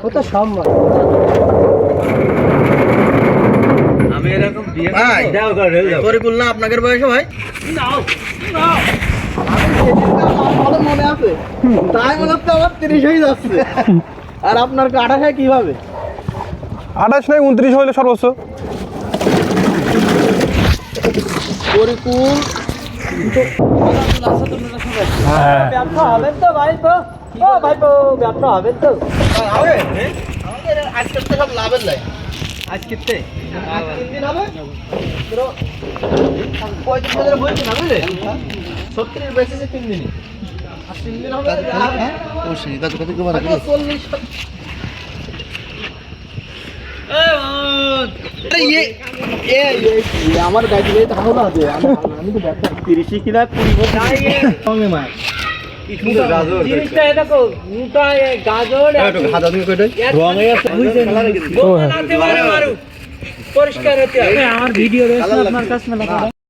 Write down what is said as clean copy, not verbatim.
ওটা সম্ভব। আমি এরকম বিয়ে দাও করে তরিকুল না আপনাদের বয়সে ভাই নাও নাও আমার মনে আছে তাই মনে হচ্ছে আমার 30 হয়ে যাচ্ছে আর আপনার 28 কিভাবে 28 নয় 29 হইলে সর্বোচ্চ তরিকুল ব্যবসা হবেন তো ভাই তো ও ভাই তো ব্যবসা হবেন তো হবে আমাদের আজকে তো সব লাভের লাই আজকে 3 দিন হবে পুরো কয়দিন ধরে বলছি না বুঝলে 70 এর বেশি 3 দিন আর 3 দিন হবে ও সেই কত কত কি বলা 40 আমার গাড়ি ধারো না দে আমি তো ব্যবসা 30 কিনা 20 বছর সঙ্গে মার কি সুন্দর গাজর জিনিসটা দেখো মুটা গাজর একটু খাদা তুমি কইটাই রং হয়ে আছে বুঝছেন দোকান আছে মারু পরিষ্কার হতে হবে আমার ভিডিও রয়েছে আপনার কাছে না